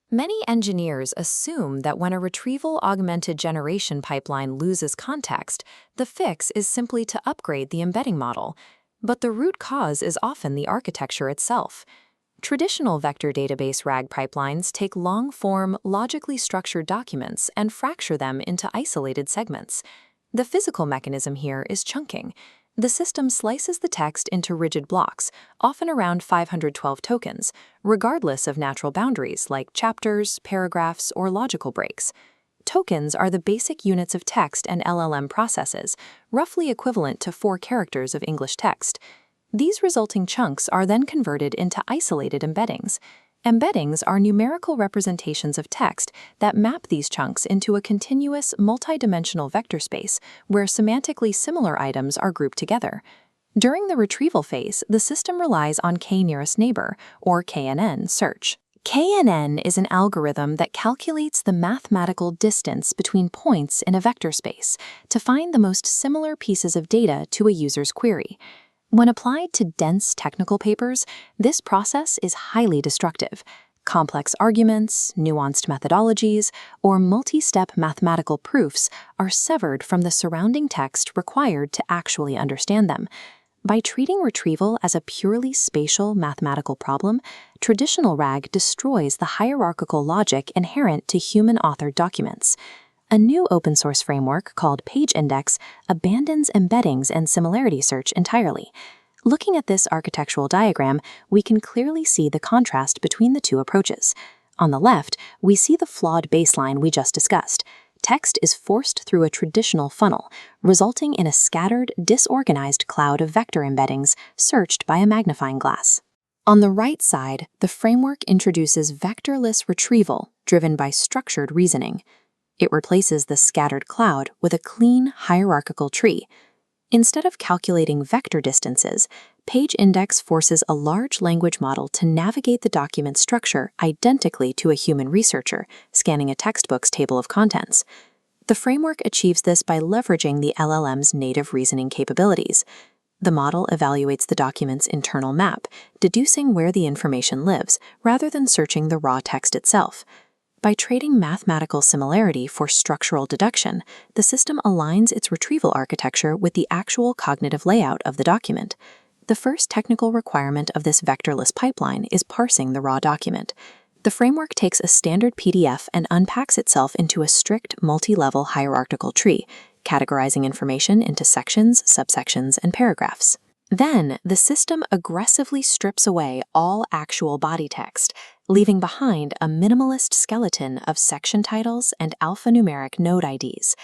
Many engineers assume that when a retrieval-augmented generation pipeline loses context, the fix is simply to upgrade the embedding model, but the root cause is often the architecture itself. Traditional vector database RAG pipelines take long-form, logically structured documents and fracture them into isolated segments. The physical mechanism here is chunking. The system slices the text into rigid blocks, often around 512 tokens, regardless of natural boundaries like chapters, paragraphs, or logical breaks. Tokens are the basic units of text and LLM processes, roughly equivalent to 4 characters of English text. These resulting chunks are then converted into isolated embeddings. Embeddings are numerical representations of text that map these chunks into a continuous, multidimensional vector space where semantically similar items are grouped together. During the retrieval phase, the system relies on k-nearest neighbor, or KNN, search. KNN is an algorithm that calculates the mathematical distance between points in a vector space to find the most similar pieces of data to a user's query. When applied to dense technical papers, this process is highly destructive. Complex arguments, nuanced methodologies, or multi-step mathematical proofs are severed from the surrounding text required to actually understand them. By treating retrieval as a purely spatial mathematical problem, traditional RAG destroys the hierarchical logic inherent to human-authored documents. A new open-source framework called PageIndex abandons embeddings and similarity search entirely. Looking at this architectural diagram, we can clearly see the contrast between the two approaches. On the left, we see the flawed baseline we just discussed. Text is forced through a traditional funnel, resulting in a scattered, disorganized cloud of vector embeddings searched by a magnifying glass. On the right side, the framework introduces vectorless retrieval, driven by structured reasoning. It replaces the scattered cloud with a clean, hierarchical tree. Instead of calculating vector distances, PageIndex forces a large language model to navigate the document structure identically to a human researcher, scanning a textbook's table of contents. The framework achieves this by leveraging the LLM's native reasoning capabilities. The model evaluates the document's internal map, deducing where the information lives, rather than searching the raw text itself. By trading mathematical similarity for structural deduction, the system aligns its retrieval architecture with the actual cognitive layout of the document. The first technical requirement of this vectorless pipeline is parsing the raw document. The framework takes a standard PDF and unpacks itself into a strict multi-level hierarchical tree, categorizing information into sections, subsections, and paragraphs. Then, the system aggressively strips away all actual body text, leaving behind a minimalist skeleton of section titles and alphanumeric node IDs.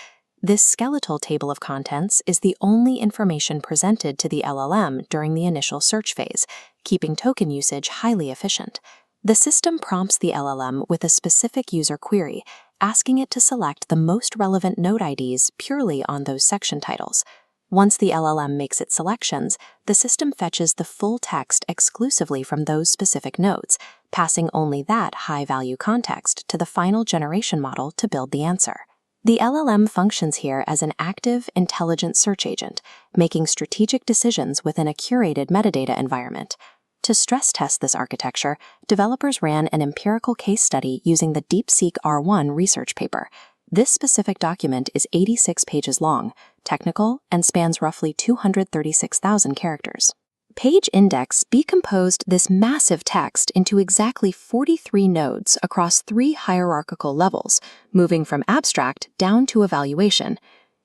This skeletal table of contents is the only information presented to the LLM during the initial search phase, keeping token usage highly efficient. The system prompts the LLM with a specific user query, asking it to select the most relevant node IDs purely on those section titles. Once the LLM makes its selections, the system fetches the full text exclusively from those specific nodes, passing only that high-value context to the final generation model to build the answer. The LLM functions here as an active, intelligent search agent, making strategic decisions within a curated metadata environment. To stress test this architecture, developers ran an empirical case study using the DeepSeek R1 research paper. This specific document is 86 pages long, technical, and spans roughly 236,000 characters. PageIndex decomposed this massive text into exactly 43 nodes across 3 hierarchical levels, moving from abstract down to evaluation.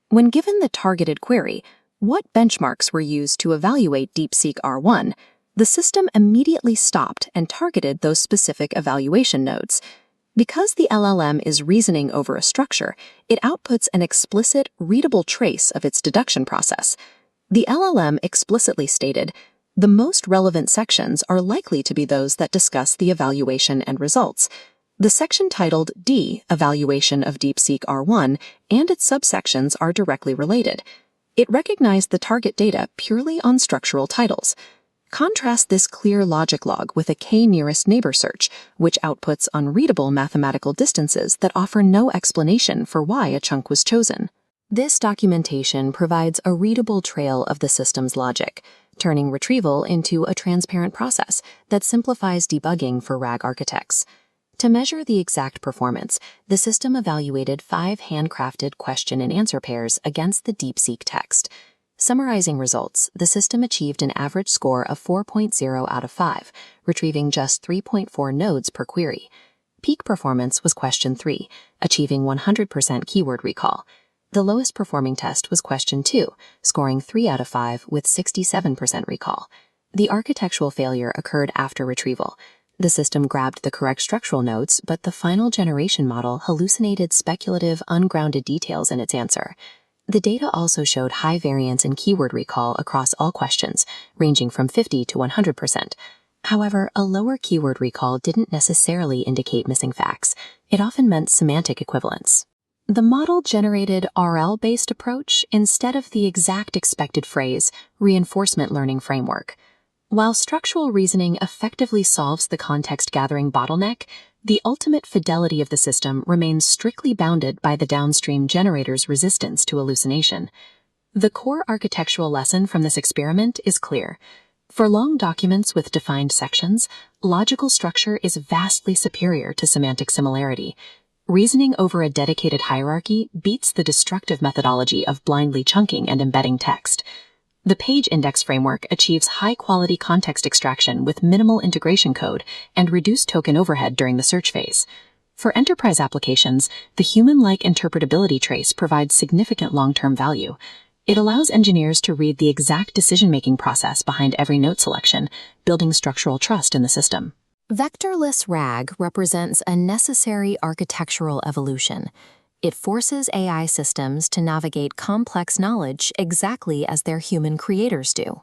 When given the targeted query, what benchmarks were used to evaluate DeepSeek R1, the system immediately stopped and targeted those specific evaluation nodes. Because the LLM is reasoning over a structure, it outputs an explicit, readable trace of its deduction process. The LLM explicitly stated, "The most relevant sections are likely to be those that discuss the evaluation and results." The section titled D, Evaluation of DeepSeek R1, and its subsections are directly related. It recognized the target data purely on structural titles. Contrast this clear logic log with a k-nearest neighbor search, which outputs unreadable mathematical distances that offer no explanation for why a chunk was chosen. This documentation provides a readable trail of the system's logic, turning retrieval into a transparent process that simplifies debugging for RAG architects. To measure the exact performance, the system evaluated 5 handcrafted question and answer pairs against the DeepSeek text. Summarizing results, the system achieved an average score of 4.0 out of 5, retrieving just 3.4 nodes per query. Peak performance was question 3, achieving 100% keyword recall. The lowest performing test was question 2, scoring 3 out of 5 with 67% recall. The architectural failure occurred after retrieval. The system grabbed the correct structural nodes, but the final generation model hallucinated speculative, ungrounded details in its answer. The data also showed high variance in keyword recall across all questions, ranging from 50 to 100%. However, a lower keyword recall didn't necessarily indicate missing facts. It often meant semantic equivalence. The model generated RL-based approach instead of the exact expected phrase, reinforcement learning framework. While structural reasoning effectively solves the context-gathering bottleneck, the ultimate fidelity of the system remains strictly bounded by the downstream generator's resistance to hallucination. The core architectural lesson from this experiment is clear. For long documents with defined sections, logical structure is vastly superior to semantic similarity. Reasoning over a dedicated hierarchy beats the destructive methodology of blindly chunking and embedding text. The PageIndex framework achieves high-quality context extraction with minimal integration code and reduced token overhead during the search phase. For enterprise applications, the human-like interpretability trace provides significant long-term value. It allows engineers to read the exact decision-making process behind every note selection, building structural trust in the system. Vectorless RAG represents a necessary architectural evolution. It forces AI systems to navigate complex knowledge exactly as their human creators do.